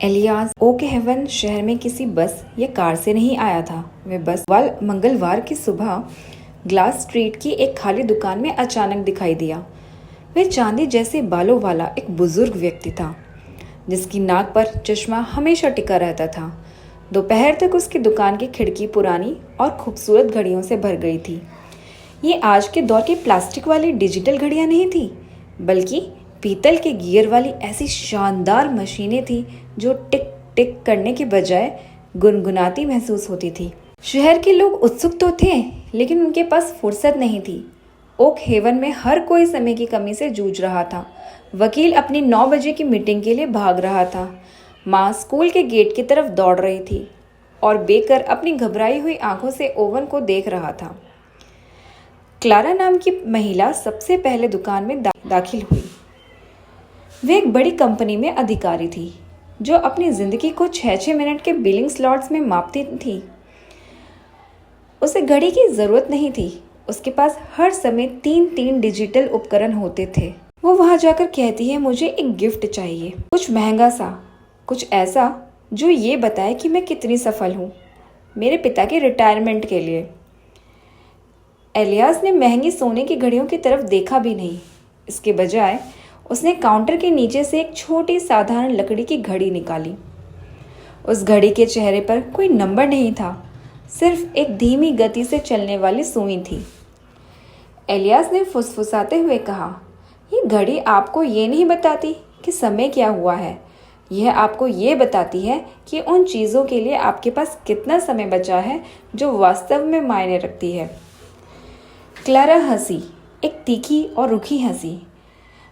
Alias okay haven शहर में किसी बस या कार से नहीं आया था। वह बस मंगलवार की सुबह ग्लास स्ट्रीट की एक खाली दुकान में अचानक दिखाई दिया। वह चांदी जैसे बालों वाला एक बुजुर्ग व्यक्ति था जिसकी नाक पर चश्मा हमेशा टिका रहता था। दोपहर तक उसकी दुकान की खिड़की पुरानी और खूबसूरत घड़ियों से भर गई थी। ये आज के दौर की प्लास्टिक वाली डिजिटल घड़ियां नहीं थी, बल्कि पीतल के गियर वाली ऐसी शानदार मशीनें थी जो टिक टिक करने के बजाय गुनगुनाती महसूस होती थी। शहर के लोग उत्सुक तो थे, लेकिन उनके पास फुर्सत नहीं थी। ओक हेवन में हर कोई समय की कमी से जूझ रहा था। वकील अपनी 9 बजे की मीटिंग के लिए भाग रहा था। माँ स्कूल के गेट की तरफ दौड़ रही थी और बेकर अपनी घबराई हुई आंखों से ओवन को देख रहा था। क्लारा नाम की महिला सबसे पहले दुकान में दाखिल हुई। वे एक बड़ी कंपनी में अधिकारी थी जो अपनी जिंदगी को 6-6 मिनट के बिलिंग स्लॉट्स में मापती थी। उसे घड़ी की जरूरत नहीं थी। उसके पास हर समय 3-3 डिजिटल उपकरण होते थे। वो वहां जाकर कहती है, मुझे एक गिफ्ट चाहिए, कुछ महंगा सा, कुछ ऐसा जो ये बताए कि मैं कितनी सफल हूँ, मेरे पिता के रिटायरमेंट के लिए। एलियास ने महंगी सोने की घड़ियों की तरफ देखा भी नहीं। इसके बजाय उसने काउंटर के नीचे से एक छोटी साधारण लकड़ी की घड़ी निकाली। उस घड़ी के चेहरे पर कोई नंबर नहीं था, सिर्फ एक धीमी गति से चलने वाली सुई थी। एलियास ने फुसफुसाते हुए कहा, ये घड़ी आपको ये नहीं बताती कि समय क्या हुआ है, यह आपको ये बताती है कि उन चीज़ों के लिए आपके पास कितना समय बचा है जो वास्तव में मायने रखती है। क्लारा हंसी, एक तीखी और रुखी हंसी।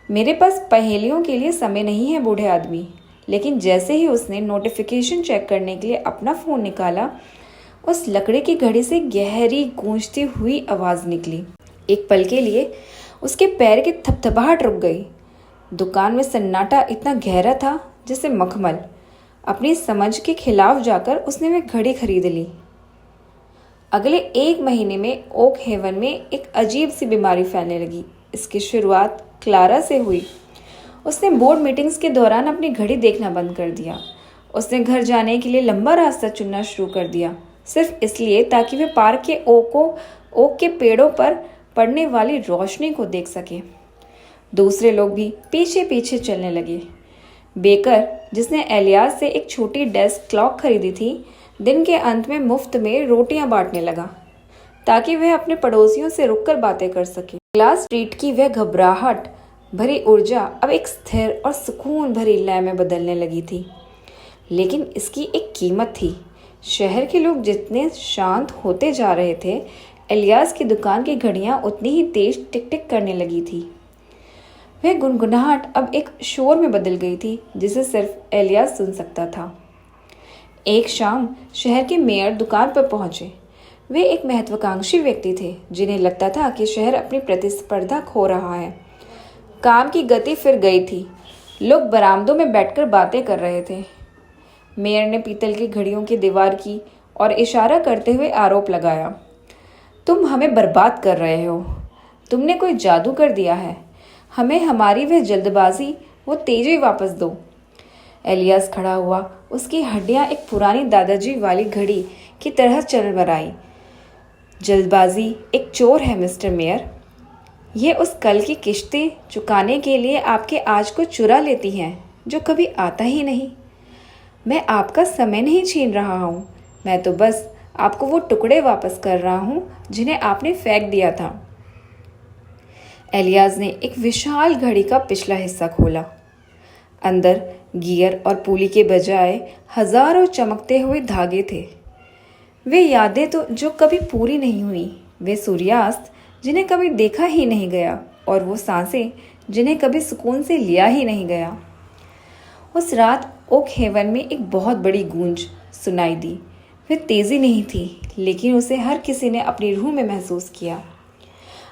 मेरे पास पहेलियों के लिए समय नहीं है बूढ़े आदमी। लेकिन जैसे ही उसने नोटिफिकेशन चेक करने के लिए अपना फ़ोन निकाला, उस लकड़ी की घड़ी से गहरी गूंजती हुई आवाज़ निकली। एक पल के लिए उसके पैर की थपथपाहट रुक गई। दुकान में सन्नाटा इतना गहरा था जैसे मखमल। अपनी समझ के खिलाफ जाकर उसने वह घड़ी खरीद ली। अगले 1 महीने में ओक हेवन में एक अजीब सी बीमारी फैलने लगी। इसकी शुरुआत क्लारा से हुई। उसने बोर्ड मीटिंग्स के दौरान अपनी घड़ी देखना बंद कर दिया। उसने घर जाने के लिए लंबा रास्ता चुनना शुरू कर दिया, सिर्फ इसलिए ताकि वह पार्क के ओक के पेड़ों पर पड़ने वाली रोशनी को देख सके। दूसरे लोग भी पीछे पीछे चलने लगे। बेकर, जिसने एलियास से एक छोटी डेस्क क्लॉक खरीदी थी, दिन के अंत में मुफ्त में रोटियां बांटने लगा ताकि वह अपने पड़ोसियों से रुककर बातें कर सके। ग्लास स्ट्रीट की वह घबराहट भरी ऊर्जा अब एक स्थिर और सुकून भरी लय में बदलने लगी थी। लेकिन इसकी एक कीमत थी। शहर के लोग जितने शांत होते जा रहे थे, एलियास की दुकान की घड़ियां उतनी ही तेज टिक टिक करने लगी थी। वह गुनगुनाहट अब एक शोर में बदल गई थी जिसे सिर्फ एलियास सुन सकता था। एक शाम शहर के मेयर दुकान पर पहुंचे। वे एक महत्वाकांक्षी व्यक्ति थे जिन्हें लगता था कि शहर अपनी प्रतिस्पर्धा खो रहा है। काम की गति फिर गई थी। लोग बरामदों में बैठकर बातें कर रहे थे। मेयर ने पीतल की घड़ियों की दीवार की और इशारा करते हुए आरोप लगाया, तुम हमें बर्बाद कर रहे हो, तुमने कोई जादू कर दिया है, हमें हमारी वह जल्दबाजी, वो तेजी वापस दो। एलियास खड़ा हुआ। उसकी हड्डियां एक पुरानी दादाजी वाली घड़ी की तरह चरमराई। जल्दबाजी एक चोर है मिस्टर मेयर। ये उस कल की किश्तें चुकाने के लिए आपके आज को चुरा लेती हैं जो कभी आता ही नहीं। मैं आपका समय नहीं छीन रहा हूँ, मैं तो बस आपको वो टुकड़े वापस कर रहा हूँ जिन्हें आपने फेंक दिया था। एलियास ने एक विशाल घड़ी का पिछला हिस्सा खोला। अंदर गियर और पुली के बजाय हजारों चमकते हुए धागे थे। वे यादें तो जो कभी पूरी नहीं हुई, वे सूर्यास्त जिन्हें कभी देखा ही नहीं गया, और वो सांसें जिन्हें कभी सुकून से लिया ही नहीं गया। उस रात ओक हेवन में एक बहुत बड़ी गूंज सुनाई दी। वह तेजी नहीं थी, लेकिन उसे हर किसी ने अपनी रूह में महसूस किया।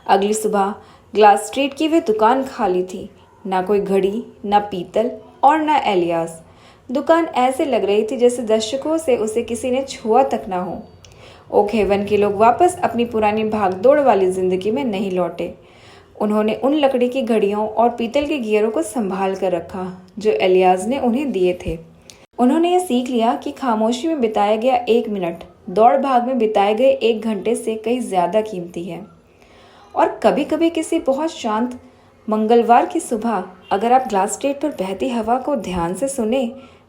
अगली सुबह ग्लास स्ट्रीट की वह दुकान खाली थी। ना कोई घड़ी, ना पीतल और ना एलियास। दुकान ऐसे लग रही थी जैसे दशकों से उसे किसी ने छुआ तक ना हो। ओक हेवन के लोग वापस अपनी पुरानी भागदौड़ वाली जिंदगी में नहीं लौटे। उन्होंने उन लकड़ी की घड़ियों और पीतल के गियरों को संभाल कर रखा जो एलियास ने उन्हें दिए थे। उन्होंने ये सीख लिया कि खामोशी में बिताया गया 1 मिनट दौड़ भाग में बिताए गए 1 घंटे से कहीं ज़्यादा कीमती है। और कभी कभी किसी बहुत शांत मंगलवार की सुबह अगर आप ग्लास स्टेट पर बहती हवा को ध्यान से सुने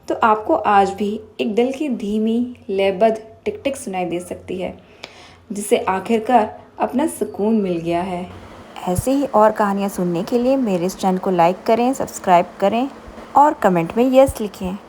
तो आपको आज भी एक दिल की धीमी लयबद्ध टिक टिक सुनाई दे सकती है, जिसे आखिरकार अपना सुकून मिल गया है। ऐसे ही और कहानियाँ सुनने के लिए मेरे इस चैनल को लाइक करें, सब्सक्राइब करें और कमेंट में यस लिखें।